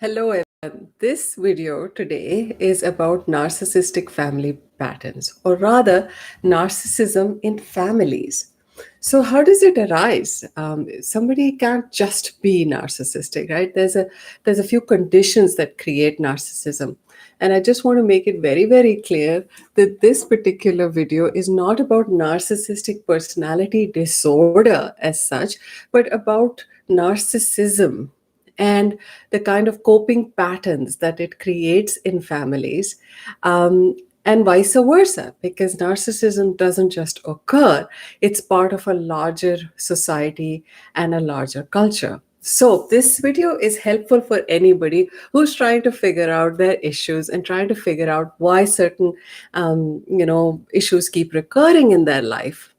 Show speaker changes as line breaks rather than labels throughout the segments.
Hello, everyone. This video today is about narcissistic family patterns, or rather, narcissism in families. So, how does it arise? Somebody can't just be narcissistic, right? There's a few conditions that create narcissism, and I just want to make it very, very clear that this particular video is not about narcissistic personality disorder as such, but about narcissism and the kind of coping patterns that it creates in families, and vice versa, because narcissism doesn't just occur, it's part of a larger society and a larger culture. So, this video is helpful for anybody who's trying to figure out their issues and trying to figure out why certain, issues keep recurring in their life.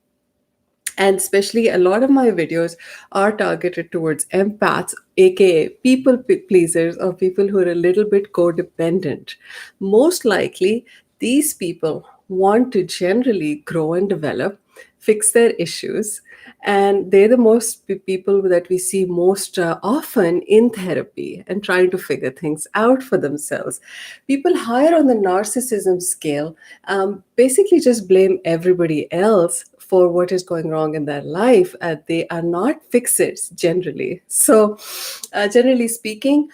And especially a lot of my videos are targeted towards empaths, aka pleasers, or people who are a little bit codependent. Most likely, these people want to generally grow and develop, fix their issues, and they're the most people that we see most often in therapy and trying to figure things out for themselves. People higher on the narcissism scale basically just blame everybody else for what is going wrong in their life. They are not fixers generally. So, generally speaking,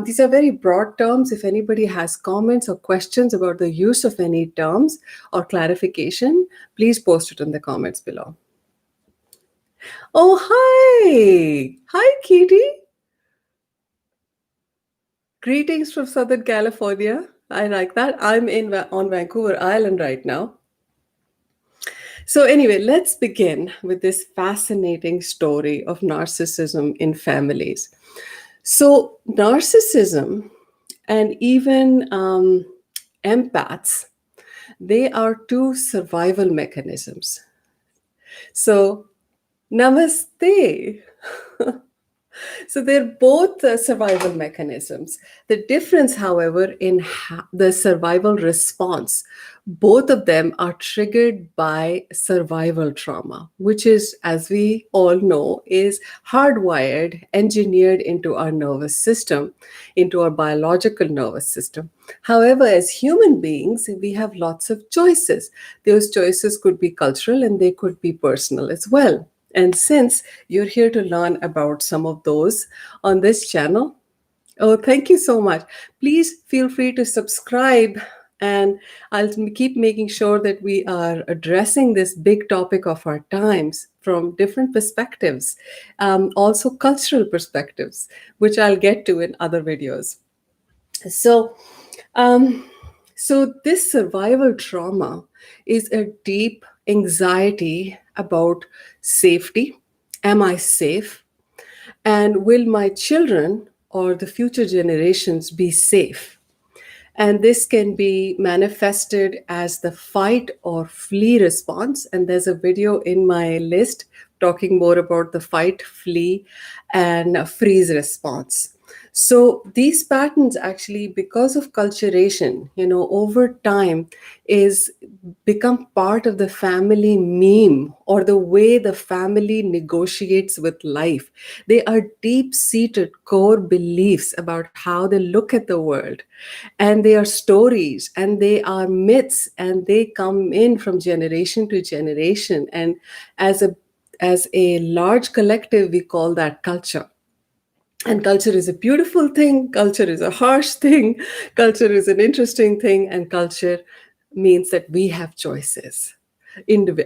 these are very broad terms. If anybody has comments or questions about the use of any terms or clarification, please post it in the comments below. Oh, hi. Hi, Katie. Greetings from Southern California. I like that. I'm on Vancouver Island right now. So, anyway, let's begin with this fascinating story of narcissism in families. So, narcissism and even empaths, they are two survival mechanisms. So, namaste. So they're both survival mechanisms. The difference, however, in the survival response, both of them are triggered by survival trauma, which is, as we all know, is hardwired, engineered into our nervous system, into our biological nervous system. However, as human beings, we have lots of choices. Those choices could be cultural and they could be personal as well. And since you're here to learn about some of those on this channel, oh, thank you so much. Please feel free to subscribe, and I'll keep making sure that we are addressing this big topic of our times from different perspectives, also cultural perspectives, which I'll get to in other videos. So, um, so this survival trauma is a deep anxiety about safety. Am I safe? And will my children or the future generations be safe? And this can be manifested as the fight or flee response. And there's a video in my list talking more about the fight, flee, and freeze response. So these patterns actually, because of culturation, over time is become part of the family meme or the way the family negotiates with life. They are deep-seated core beliefs about how they look at the world, and they are stories and they are myths, and they come in from generation to generation. And as a large collective, we call that culture. And culture is a beautiful thing, culture is a harsh thing, culture is an interesting thing, and culture means that we have choices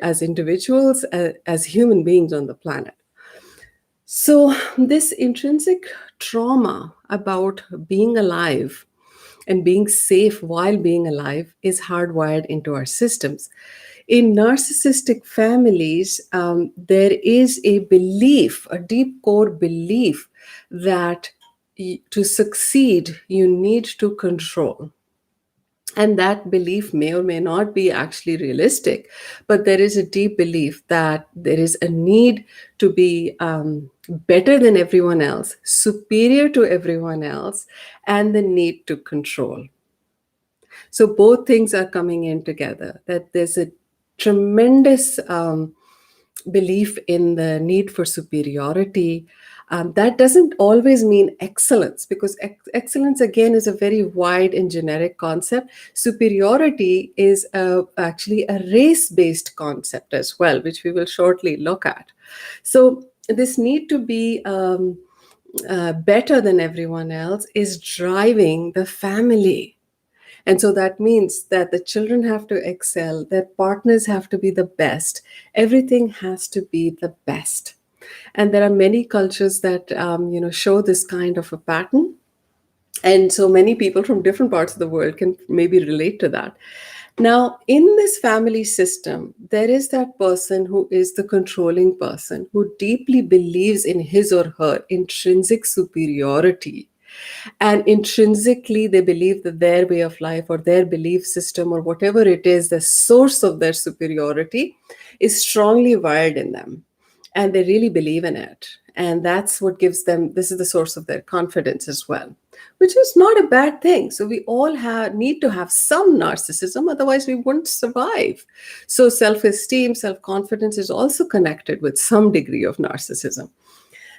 as individuals, as human beings on the planet. So, this intrinsic trauma about being alive and being safe while being alive is hardwired into our systems. In narcissistic families, there is a belief, a deep core belief, that to succeed, you need to control. And that belief may or may not be actually realistic, but there is a deep belief that there is a need to be better than everyone else, superior to everyone else, and the need to control. So both things are coming in together, that there's a tremendous belief in the need for superiority, That doesn't always mean excellence, because excellence again is a very wide and generic concept. Superiority is actually a race based concept as well, which we will shortly look at. So, this need to be better than everyone else is driving the family. And so that means that the children have to excel, their partners have to be the best, everything has to be the best. And there are many cultures that show this kind of a pattern, and so many people from different parts of the world can maybe relate to that. Now, in this family system, there is that person who is the controlling person, who deeply believes in his or her intrinsic superiority. And intrinsically, they believe that their way of life or their belief system or whatever it is, the source of their superiority, is strongly wired in them. And they really believe in it. And that's what gives them, this is the source of their confidence as well, which is not a bad thing. So we all need to have some narcissism, otherwise we wouldn't survive. So self-esteem, self-confidence is also connected with some degree of narcissism.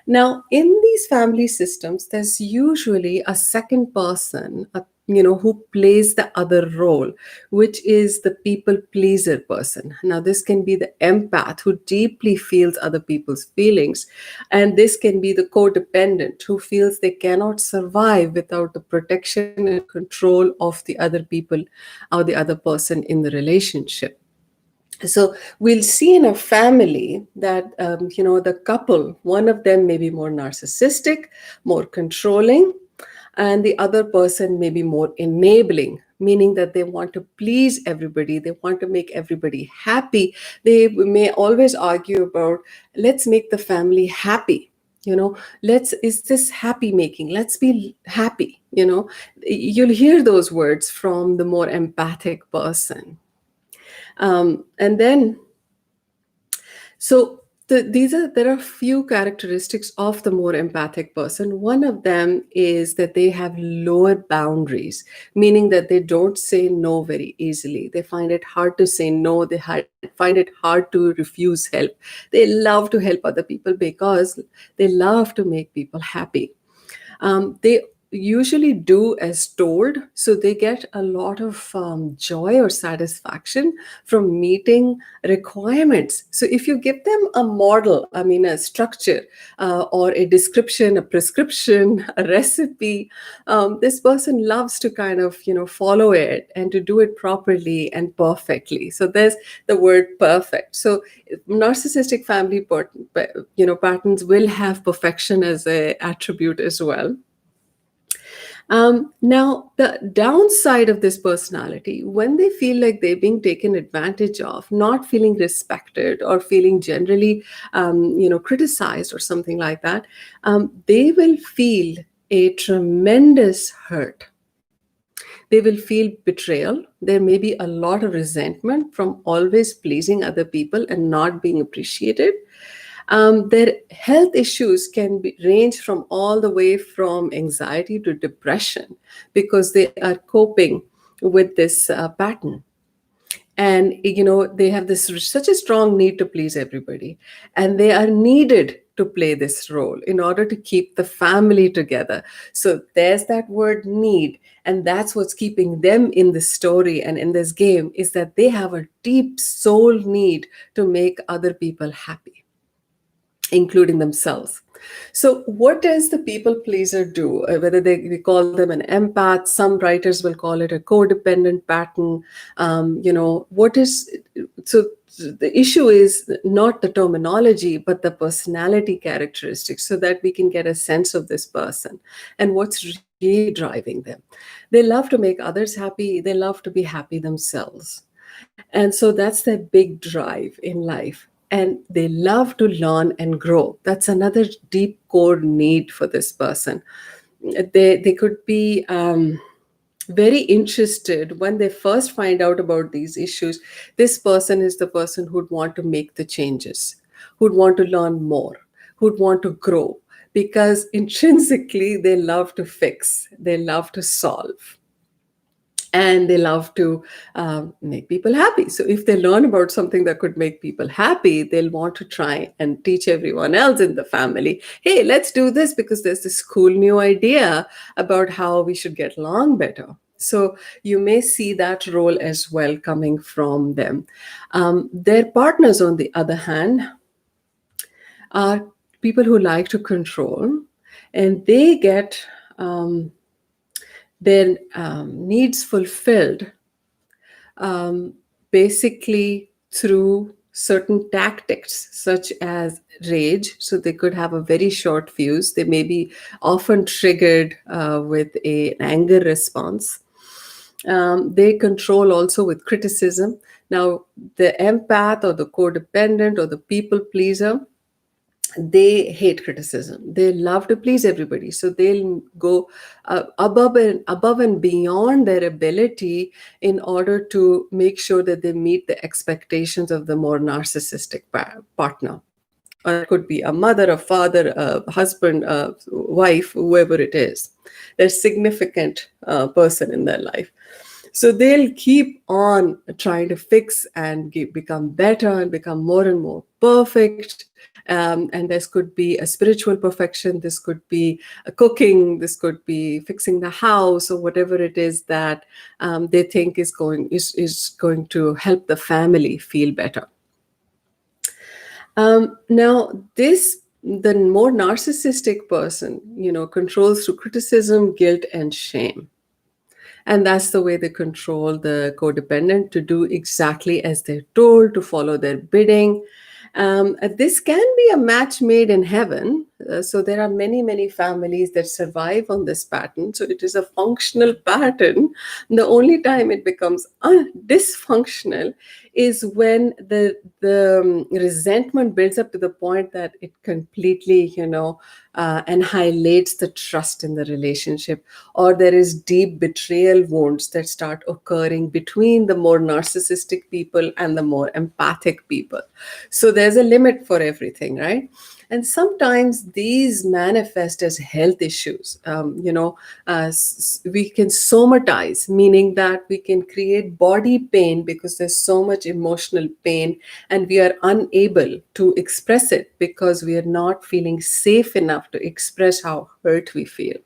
Now, in these family systems, there's usually a second person, who plays the other role, which is the people pleaser person. Now, this can be the empath who deeply feels other people's feelings, and this can be the codependent who feels they cannot survive without the protection and control of the other people or the other person in the relationship. So we'll see in a family that the couple, one of them may be more narcissistic, more controlling, and the other person may be more enabling, meaning that they want to please everybody, they want to make everybody happy. They may always argue about, let's make the family happy, let's, is this happy making, let's be happy. You'll hear those words from the more empathic person. And then, so there are few characteristics of the more empathic person. One of them is that they have lower boundaries, meaning that they don't say no very easily. They find it hard to say no. They find it hard to refuse help. They love to help other people because they love to make people happy. They usually do as told, so they get a lot of joy or satisfaction from meeting requirements. So if you give them a model, I mean a structure, or a description, a prescription, a recipe, this person loves to kind of follow it and to do it properly and perfectly. So there's the word perfect. So narcissistic family patterns will have perfection as a attribute as well. Now, the downside of this personality, when they feel like they're being taken advantage of, not feeling respected or feeling generally, criticized or something like that, they will feel a tremendous hurt. They will feel betrayal. There may be a lot of resentment from always pleasing other people and not being appreciated. Their health issues can range from all the way from anxiety to depression because they are coping with this pattern. And they have this such a strong need to please everybody, and they are needed to play this role in order to keep the family together. So there's that word need, and that's what's keeping them in this story and in this game, is that they have a deep soul need to make other people happy, including themselves. So, what does the people pleaser do? Whether we call them an empath, some writers will call it a codependent pattern. What is so? The issue is not the terminology, but the personality characteristics, so that we can get a sense of this person and what's really driving them. They love to make others happy. They love to be happy themselves. And so that's their big drive in life. And they love to learn and grow. That's another deep core need for this person. They could be very interested when they first find out about these issues. This person is the person who'd want to make the changes, who'd want to learn more, who'd want to grow, because intrinsically they love to fix, they love to solve. and they love to make people happy. So if they learn about something that could make people happy, they'll want to try and teach everyone else in the family, hey, let's do this because there's this cool new idea about how we should get along better. So you may see that role as well coming from them. Their partners, on the other hand, are people who like to control, and they get their needs fulfilled basically through certain tactics such as rage. So they could have a very short fuse. They may be often triggered with an anger response. They control also with criticism. Now, the empath or the codependent or the people pleaser, they hate criticism. They love to please everybody, so they'll go above and beyond their ability in order to make sure that they meet the expectations of the more narcissistic partner. Or it could be a mother, a father, a husband, a wife, whoever it is. They're significant person in their life. So they'll keep on trying to fix and become better and become more and more perfect. And this could be a spiritual perfection. This could be a cooking. This could be fixing the house or whatever it is that they think is going to help the family feel better. Now, the more narcissistic person, controls through criticism, guilt, and shame. And that's the way they control the codependent to do exactly as they're told, to follow their bidding. This can be a match made in heaven. So there are many, many families that survive on this pattern. So it is a functional pattern. The only time it becomes dysfunctional is when the resentment builds up to the point that it completely, annihilates the trust in the relationship, or there is deep betrayal wounds that start occurring between the more narcissistic people and the more empathic people. So there's a limit for everything, right? And sometimes these manifest as health issues. We can somatize, meaning that we can create body pain because there's so much emotional pain and we are unable to express it because we are not feeling safe enough to express how hurt we feel,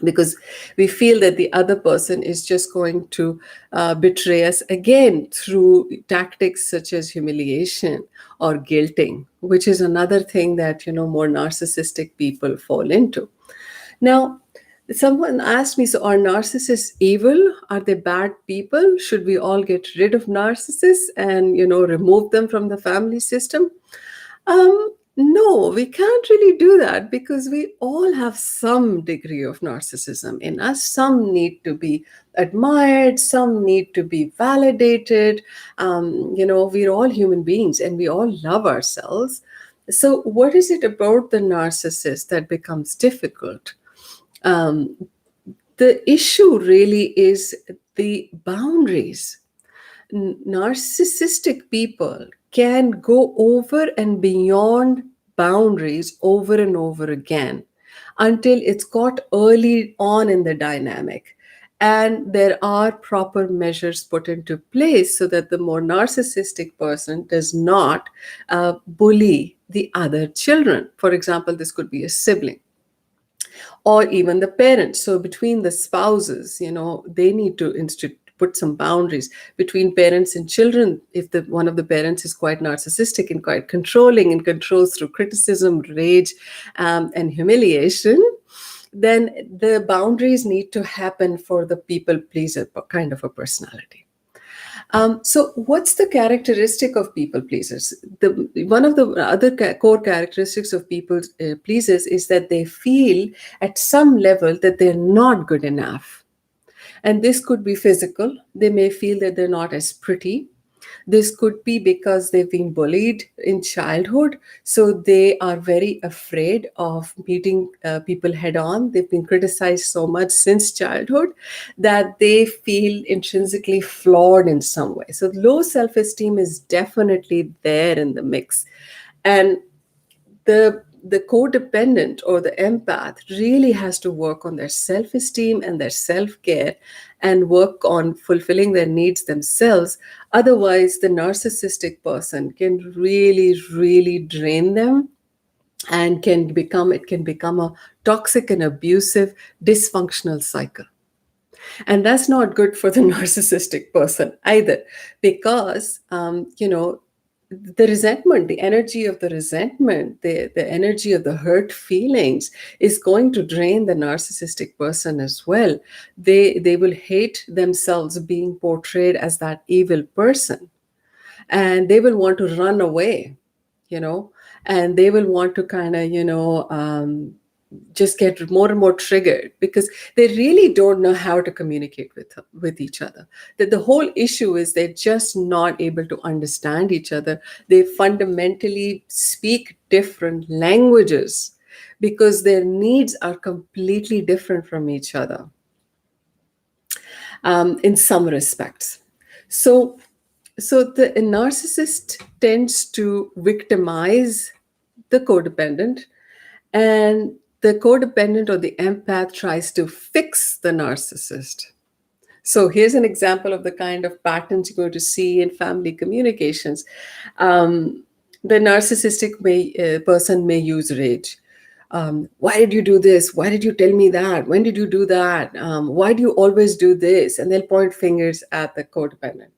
because we feel that the other person is just going to betray us again through tactics such as humiliation or guilting, which is another thing that more narcissistic people fall into. Now, someone asked me, so are narcissists evil? Are they bad people? Should we all get rid of narcissists and remove them from the family system? No, we can't really do that because we all have some degree of narcissism in us. Some need to be admired, some need to be validated. We're all human beings and we all love ourselves. So, what is it about the narcissist that becomes difficult? The issue really is the boundaries. Narcissistic people can go over and beyond boundaries over and over again until it's got early on in the dynamic. And there are proper measures put into place so that the more narcissistic person does not bully the other children. For example, this could be a sibling or even the parents. So between the spouses, they need to put some boundaries between parents and children. If one of the parents is quite narcissistic and quite controlling and controls through criticism, rage, and humiliation, then the boundaries need to happen for the people pleaser kind of a personality. So what's the characteristic of people pleasers? One of the other core characteristics of people pleasers is that they feel at some level that they're not good enough. And this could be physical. They may feel that they're not as pretty. This could be because they've been bullied in childhood. So they are very afraid of meeting people head on. They've been criticized so much since childhood that they feel intrinsically flawed in some way. So low self-esteem is definitely there in the mix. And the the codependent or the empath really has to work on their self esteem and their self care and work on fulfilling their needs themselves. Otherwise, the narcissistic person can really, really drain them, and it can become a toxic and abusive dysfunctional cycle. And that's not good for the narcissistic person either, because the resentment, the energy of the resentment, the energy of the hurt feelings is going to drain the narcissistic person as well. They will hate themselves being portrayed as that evil person, and they will want to run away, you know and they will want to kind of just get more and more triggered, because they really don't know how to communicate with each other. That the whole issue is they're just not able to understand each other. They fundamentally speak different languages because their needs are completely different from each other, in some respects. So so the narcissist tends to victimize the codependent, and the codependent or the empath tries to fix the narcissist. So here's an example of the kind of patterns you're going to see in family communications. The narcissistic person may use rage. Why did you do this? Why did you tell me that? When did you do that? Why do you always do this? And they'll point fingers at the codependent.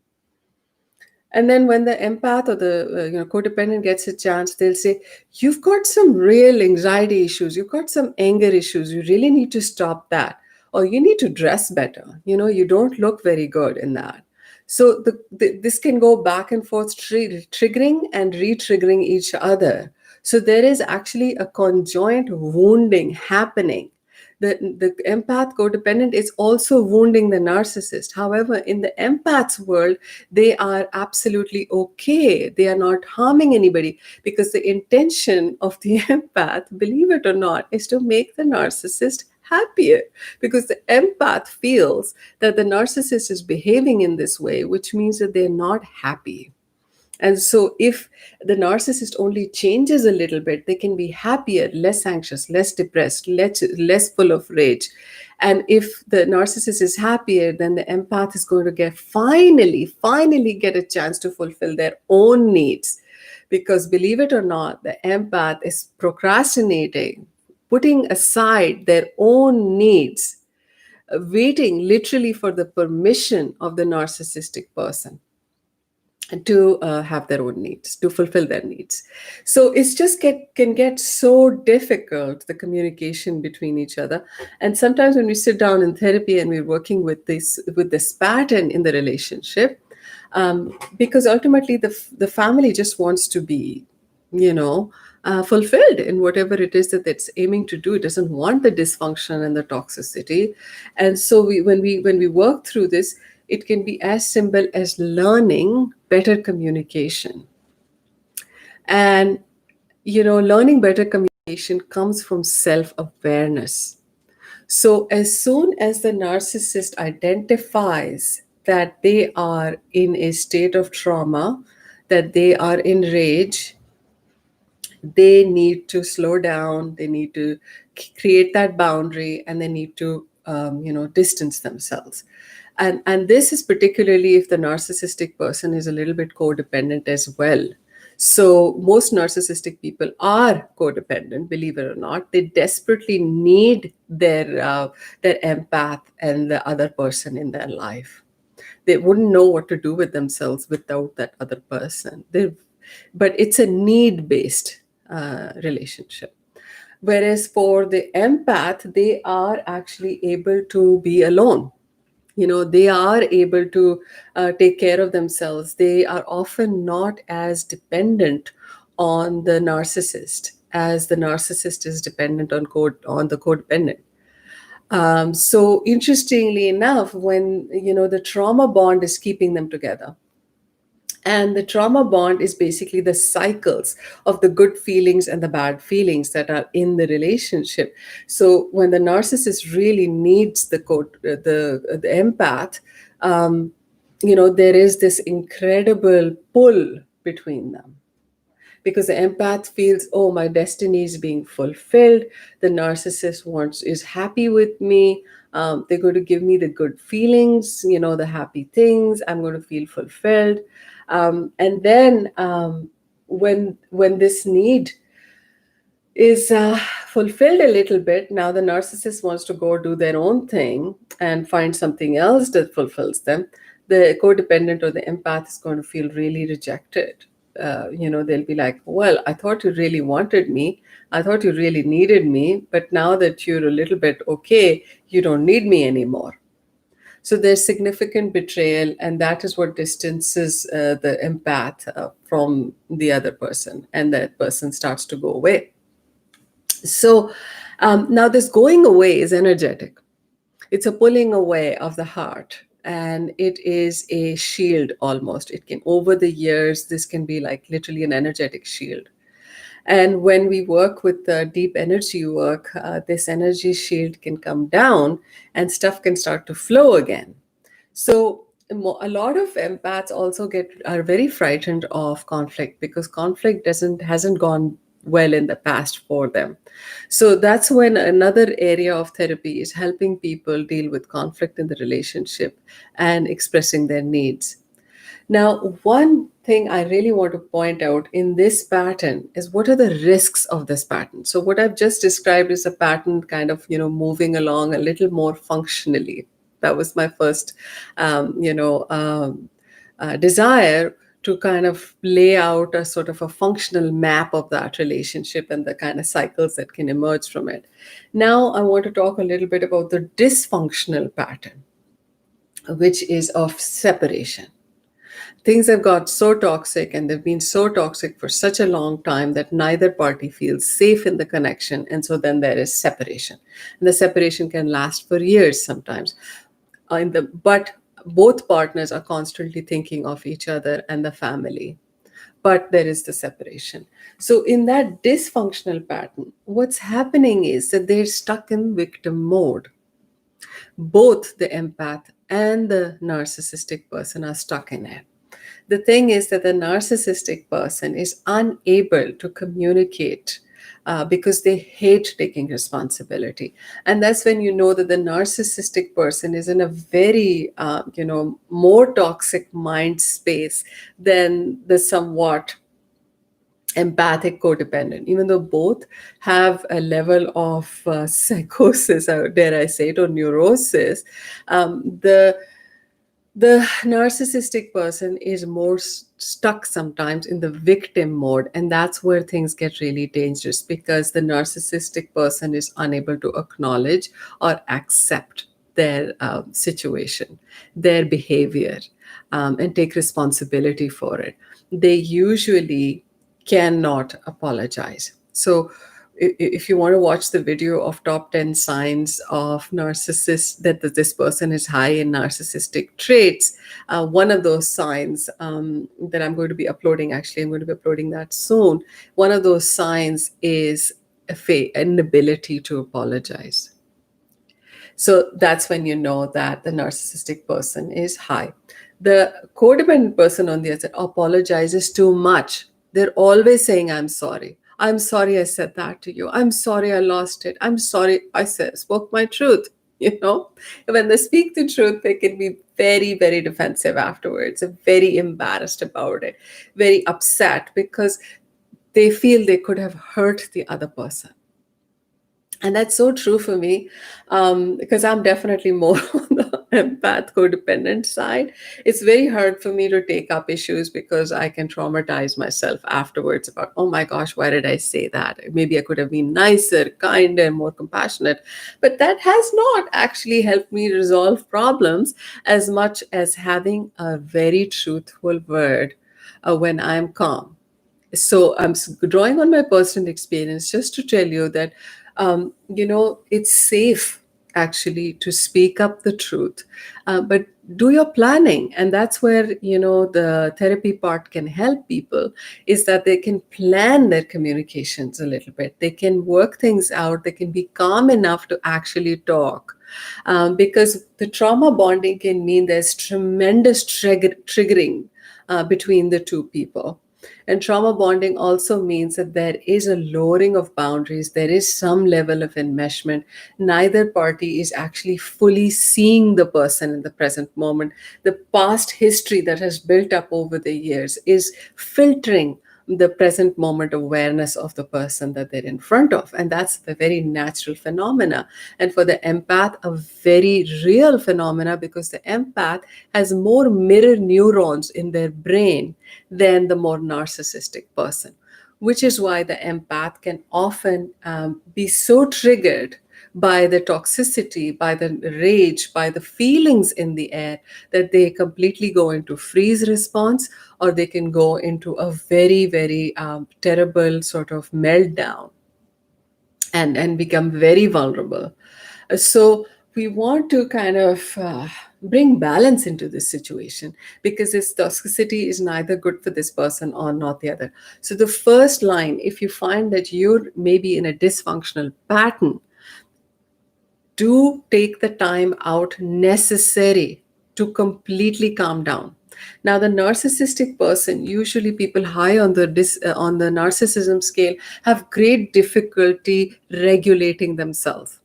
And then when the empath or the codependent gets a chance, they'll say, "You've got some real anxiety issues. You've got some anger issues. You really need to stop that. Or you need to dress better. You don't look very good in that." So this can go back and forth, triggering and re-triggering each other. So there is actually a conjoint wounding happening. The empath codependent is also wounding the narcissist. However, in the empath's world, they are absolutely okay. They are not harming anybody, because the intention of the empath, believe it or not, is to make the narcissist happier, because the empath feels that the narcissist is behaving in this way, which means that they're not happy. And so, if the narcissist only changes a little bit, they can be happier, less anxious, less depressed, less full of rage. And if the narcissist is happier, then the empath is going to finally get a chance to fulfill their own needs. Because believe it or not, the empath is procrastinating, putting aside their own needs, waiting literally for the permission of the narcissistic person to have their own needs, to fulfill their needs. So it's just can get so difficult, the communication between each other. And sometimes when we sit down in therapy and we're working with this pattern in the relationship, because ultimately the family just wants to be, fulfilled in whatever it is that it's aiming to do. It doesn't want the dysfunction and the toxicity. And so when we work through this, it can be as simple as learning better communication. And, learning better communication comes from self-awareness. So as soon as the narcissist identifies that they are in a state of trauma, that they are in rage, they need to slow down, they need to create that boundary, and they need to distance themselves. And this is particularly if the narcissistic person is a little bit codependent as well. So most narcissistic people are codependent, believe it or not. They desperately need their empath and the other person in their life. They wouldn't know what to do with themselves without that other person. But it's a need-based relationship. Whereas for the empath, they are actually able to be alone. They are able to take care of themselves. They are often not as dependent on the narcissist as the narcissist is dependent on the codependent. So interestingly enough, when the trauma bond is keeping them together, and the trauma bond is basically the cycles of the good feelings and the bad feelings that are in the relationship. So when the narcissist really needs the empath, there is this incredible pull between them. because the empath feels, oh, my destiny is being fulfilled. The narcissist wants is happy with me. They're going to give me the good feelings, the happy things. I'm going to feel fulfilled. And then when this need is fulfilled a little bit, now the narcissist wants to go do their own thing and find something else that fulfills them. The codependent or the empath is going to feel really rejected. They'll be like, well, I thought you really wanted me. I thought you really needed me. But now that you're a little bit okay, you don't need me anymore. So there's significant betrayal, and that is what distances the empath from the other person, and that person starts to go away. So now this going away is energetic. It's a pulling away of the heart, and it is a shield almost. It can, over the years, this can be like literally an energetic shield. And when we work with deep energy work, this energy shield can come down and stuff can start to flow again. So a lot of empaths also are very frightened of conflict because conflict doesn't hasn't gone well in the past for them. So that's when another area of therapy is helping people deal with conflict in the relationship and expressing their needs. Now, one thing I really want to point out in this pattern is what are the risks of this pattern. So what I've just described is a pattern kind of, moving along a little more functionally. That was my first, desire to kind of lay out a sort of a functional map of that relationship and the kind of cycles that can emerge from it. Now, I want to talk a little bit about the dysfunctional pattern, which is of separation. Things have got so toxic and they've been so toxic for such a long time that neither party feels safe in the connection. And so then there is separation. And the separation can last for years sometimes. But both partners are constantly thinking of each other and the family. But there is the separation. So in that dysfunctional pattern, what's happening is that they're stuck in victim mode. Both the empath and the narcissistic person are stuck in it. The thing is that the narcissistic person is unable to communicate because they hate taking responsibility. And that's when you know that the narcissistic person is in a very, more toxic mind space than the somewhat empathic codependent, even though both have a level of psychosis, or dare I say it, or neurosis. The narcissistic person is more stuck sometimes in the victim mode, and that's where things get really dangerous because the narcissistic person is unable to acknowledge or accept their situation, their behavior, and take responsibility for it. They usually cannot apologize. So if you want to watch the video of top 10 signs of narcissists that this person is high in narcissistic traits, one of those signs that I'm going to be uploading, actually I'm going to be uploading that soon, one of those signs is an ability to apologize. So that's when you know that the narcissistic person is high. The codependent person, on the other side, apologizes too much. They're always saying, I'm sorry. I'm sorry I said that to you. I'm sorry I lost it. I'm sorry spoke my truth. When they speak the truth, they can be very, very defensive afterwards, very embarrassed about it, very upset because they feel they could have hurt the other person. And that's so true for me, because I'm definitely more on the empath codependent side. It's very hard for me to take up issues because I can traumatize myself afterwards about, oh my gosh, why did I say that? Maybe I could have been nicer, kinder, more compassionate. But that has not actually helped me resolve problems as much as having a very truthful word when I'm calm. So I'm drawing on my personal experience just to tell you that it's safe actually to speak up the truth, but do your planning. And that's where the therapy part can help people, is that they can plan their communications a little bit. They can work things out. They can be calm enough to actually talk, because the trauma bonding can mean there's tremendous triggering between the two people. And trauma bonding also means that there is a lowering of boundaries, there is some level of enmeshment. Neither party is actually fully seeing the person in the present moment. The past history that has built up over the years is filtering the present moment awareness of the person that they're in front of. And that's a very natural phenomena. And for the empath, a very real phenomena, because the empath has more mirror neurons in their brain than the more narcissistic person, which is why the empath can often be so triggered by the toxicity, by the rage, by the feelings in the air, that they completely go into freeze response, or they can go into a very, very terrible sort of meltdown and become very vulnerable. So we want to kind of bring balance into this situation, because this toxicity is neither good for this person or not the other. So the first line, if you find that you're maybe in a dysfunctional pattern, do take the time out necessary to completely calm down. Now, the narcissistic person, usually people high on the on the narcissism scale, have great difficulty regulating themselves.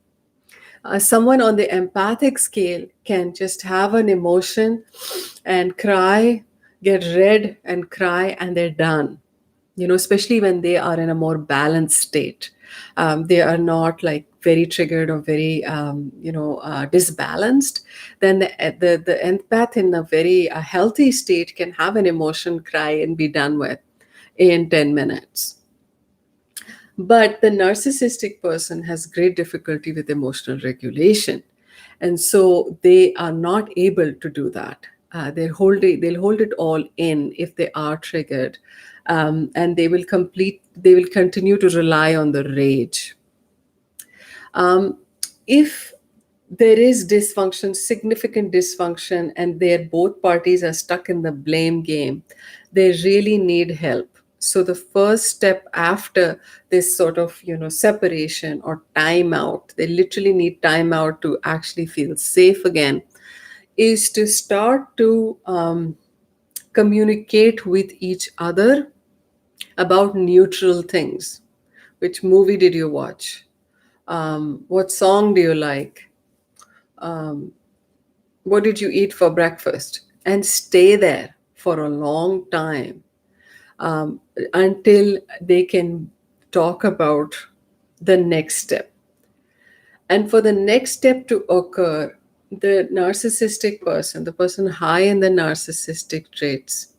Someone on the empathic scale can just have an emotion and cry, get red and cry, and they're done. Especially when they are in a more balanced state. They are not like very triggered or very, disbalanced. Then the empath in a very healthy state can have an emotion, cry, and be done with in 10 minutes. But the narcissistic person has great difficulty with emotional regulation. And so they are not able to do that. They'll hold it all in if they are triggered. And they will continue to rely on the rage. If there is dysfunction, significant dysfunction, and both parties are stuck in the blame game, they really need help. So the first step after this sort of separation or timeout, they literally need timeout to actually feel safe again, is to start to communicate with each other about neutral things. Which movie did you watch? What song do you like? What did you eat for breakfast? And stay there for a long time, until they can talk about the next step. And for the next step to occur, the narcissistic person, the person high in the narcissistic traits,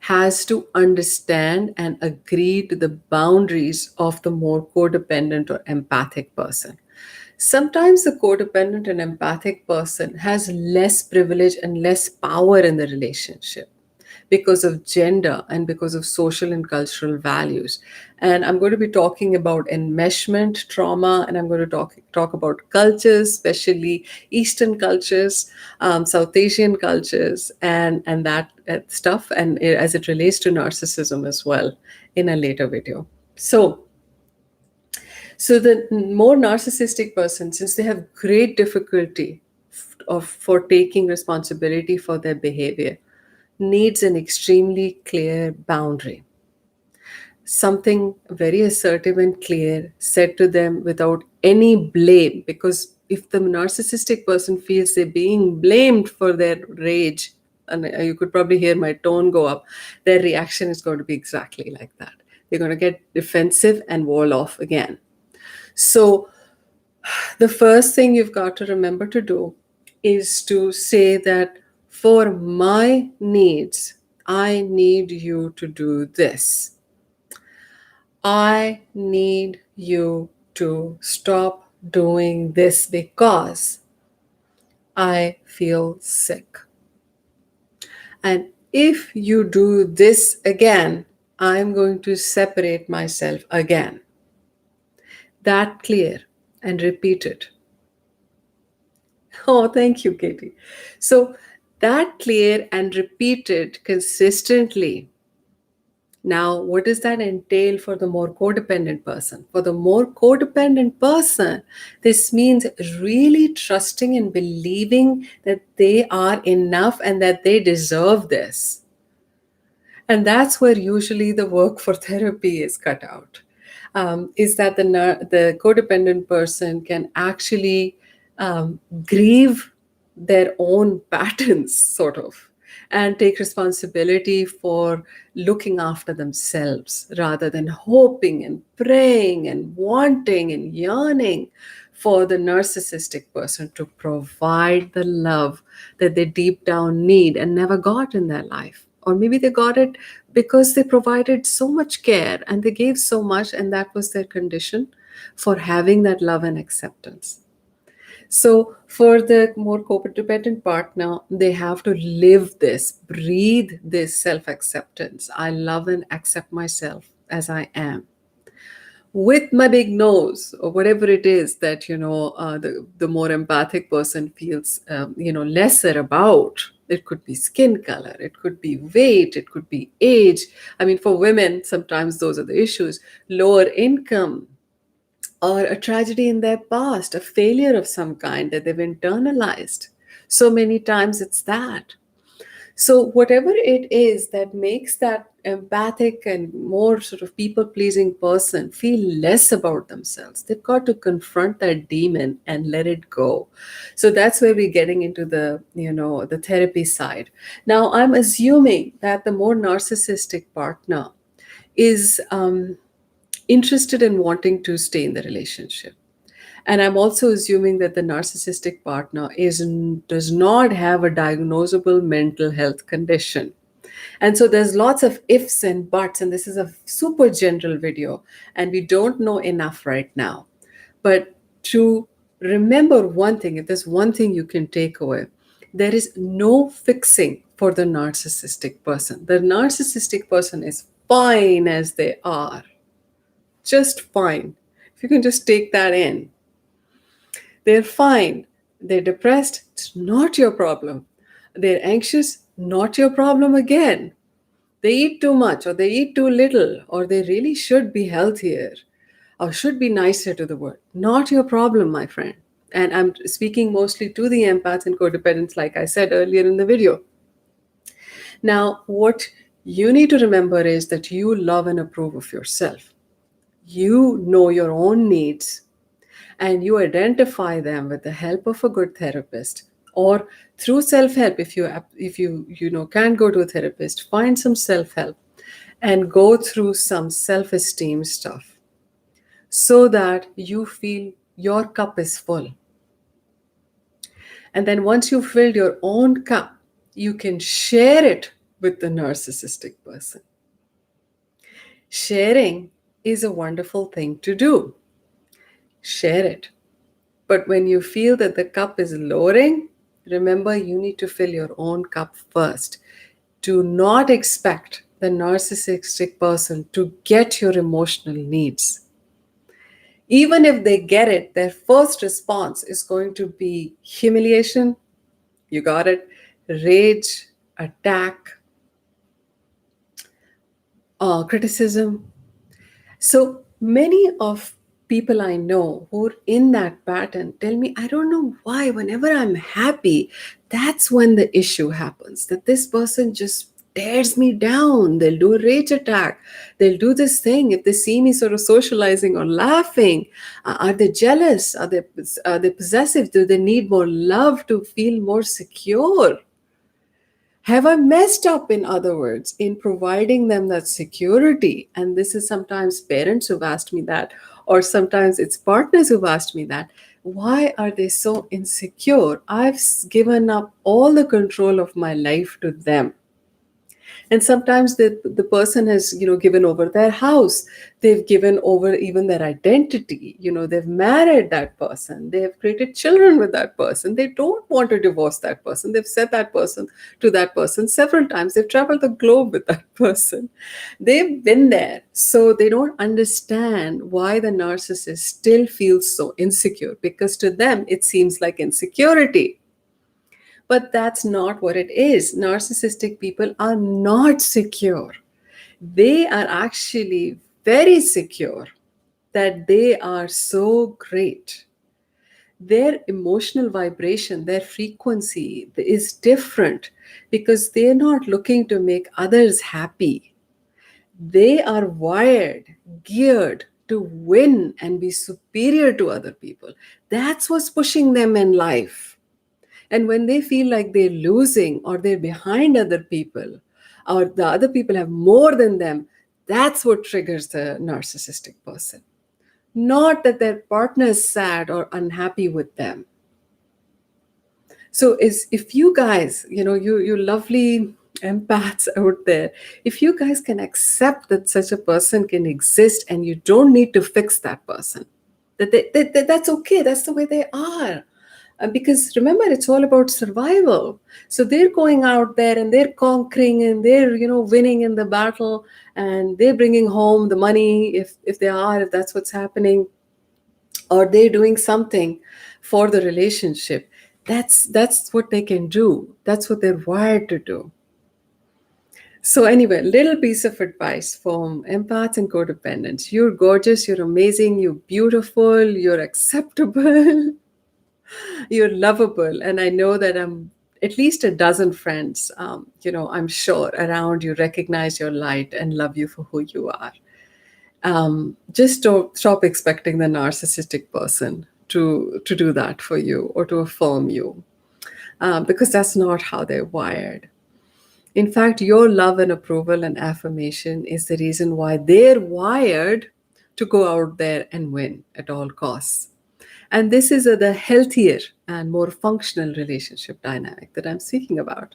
has to understand and agree to the boundaries of the more codependent or empathic person. Sometimes the codependent and empathic person has less privilege and less power in the relationship because of gender and because of social and cultural values. And I'm going to be talking about enmeshment trauma, and I'm going to talk about cultures, especially Eastern cultures, South Asian cultures, and that stuff, and as it relates to narcissism as well in a later video. So the more narcissistic person, since they have great difficulty for taking responsibility for their behavior, needs an extremely clear boundary. Something very assertive and clear said to them without any blame. Because if the narcissistic person feels they're being blamed for their rage, and you could probably hear my tone go up, their reaction is going to be exactly like that. They're going to get defensive and wall off again. So, the first thing you've got to remember to do is to say that for my needs, I need you to do this. I need you to stop doing this because I feel sick. And if you do this again, I'm going to separate myself again. That clear, and repeat it. Oh, thank you, Katie. So that clear and repeated consistently. Now, what does that entail for the more codependent person? For the more codependent person, this means really trusting and believing that they are enough and that they deserve this. And that's where usually the work for therapy is cut out. Is that the codependent person can actually grieve their own patterns, sort of, and take responsibility for looking after themselves rather than hoping and praying and wanting and yearning for the narcissistic person to provide the love that they deep down need and never got in their life. Or maybe they got it because they provided so much care and they gave so much, and that was their condition for having that love and acceptance. So, for the more codependent partner, they have to live this, breathe this self acceptance. I love and accept myself as I am, with my big nose or whatever it is that the more empathic person feels lesser about. It could be skin color, it could be weight, it could be age. I mean, for women sometimes those are the issues. Lower income, or a tragedy in their past, a failure of some kind that they've internalized. So many times it's that. So, whatever it is that makes that empathic and more sort of people pleasing person feel less about themselves, they've got to confront that demon and let it go. So, that's where we're getting into the therapy side. Now, I'm assuming that the more narcissistic partner is interested in wanting to stay in the relationship. And I'm also assuming that the narcissistic partner does not have a diagnosable mental health condition. And so there's lots of ifs and buts, and this is a super general video, and we don't know enough right now. But to remember one thing, if there's one thing you can take away, there is no fixing for the narcissistic person. The narcissistic person is fine as they are, just fine. If you can just take that in, they're fine. They're depressed, it's not your problem. They're anxious, not your problem again. They eat too much, or they eat too little, or they really should be healthier, or should be nicer to the world. Not your problem, my friend. And I'm speaking mostly to the empaths and codependents, like I said earlier in the video. Now, what you need to remember is that you love and approve of yourself. You know your own needs, and you identify them with the help of a good therapist, or through self-help. If you can go to a therapist, find some self-help and go through some self-esteem stuff so that you feel your cup is full. And then once you've filled your own cup, you can share it with the narcissistic person. Sharing is a wonderful thing to do. Share it. But when you feel that the cup is lowering, remember you need to fill your own cup first. Do not expect the narcissistic person to get your emotional needs. Even if they get it, their first response is going to be humiliation, you got it, rage, attack, criticism. So many of people I know who are in that pattern tell me, I don't know why, whenever I'm happy, that's when the issue happens. That this person just tears me down. They'll do a rage attack. They'll do this thing. If they see me sort of socializing or laughing, are they jealous? Are they possessive? Do they need more love to feel more secure? Have I messed up, in other words, in providing them that security? And this is sometimes parents who've asked me that, or sometimes it's partners who've asked me that. Why are they so insecure? I've given up all the control of my life to them. And sometimes the person has given over their house, they've given over even their identity, they've married that person, they have created children with that person, they don't want to divorce that person, they've said that person to that person several times, they've traveled the globe with that person, they've been there. So they don't understand why the narcissist still feels so insecure, because to them it seems like insecurity. But that's not what it is. Narcissistic people are not secure. They are actually very secure that they are so great their emotional vibration, their frequency is different because they're not looking to make others happy. They are wired, geared to win and be superior to other people. That's what's pushing them in life. And when they feel like they're losing or they're behind other people, or the other people have more than them, that's what triggers the narcissistic person. Not that their partner is sad or unhappy with them. So is if you guys, you lovely empaths out there, if you guys can accept that such a person can exist and you don't need to fix that person, that's okay, that's the way they are. Because remember, it's all about survival. So they're going out there and they're conquering and they're winning in the battle, and they're bringing home the money, if that's what's happening, or they're doing something for the relationship. That's what they can do. That's what they're wired to do. So anyway, little piece of advice from empaths and codependents: you're gorgeous, you're amazing, you're beautiful, you're acceptable, you're lovable. And I know that I'm at least a dozen friends, I'm sure around you recognize your light and love you for who you are. Just don't stop expecting the narcissistic person to do that for you or to affirm you, because that's not how they're wired. In fact, your love and approval and affirmation is the reason why they're wired to go out there and win at all costs. And this is the healthier and more functional relationship dynamic that I'm speaking about.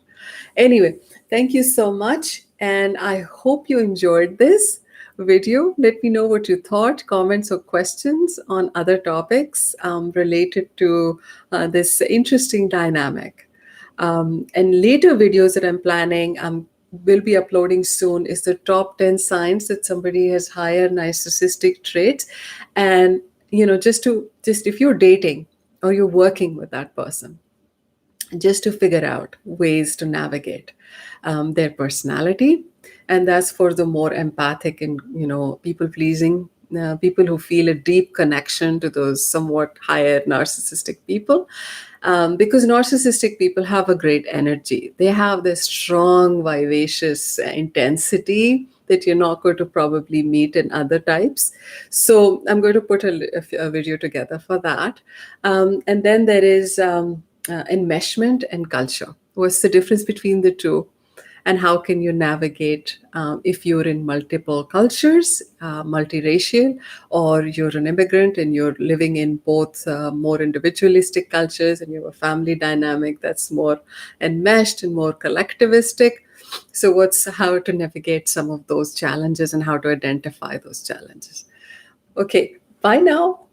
Anyway, thank you so much. And I hope you enjoyed this video. Let me know what you thought, comments, or questions on other topics related to this interesting dynamic. And later videos that I'm planning, will be uploading soon, is the top 10 signs that somebody has higher narcissistic traits. And just if you're dating or you're working with that person, just to figure out ways to navigate their personality. And that's for the more empathic and people pleasing people who feel a deep connection to those somewhat higher narcissistic people. Because narcissistic people have a great energy. They have this strong, vivacious intensity that you're not going to probably meet in other types. So I'm going to put a video together for that. And then there is enmeshment and culture. What's the difference between the two? And how can you navigate if you're in multiple cultures, multiracial, or you're an immigrant and you're living in both more individualistic cultures, and you have a family dynamic that's more enmeshed and more collectivistic. So how to navigate some of those challenges and how to identify those challenges. Okay, bye now.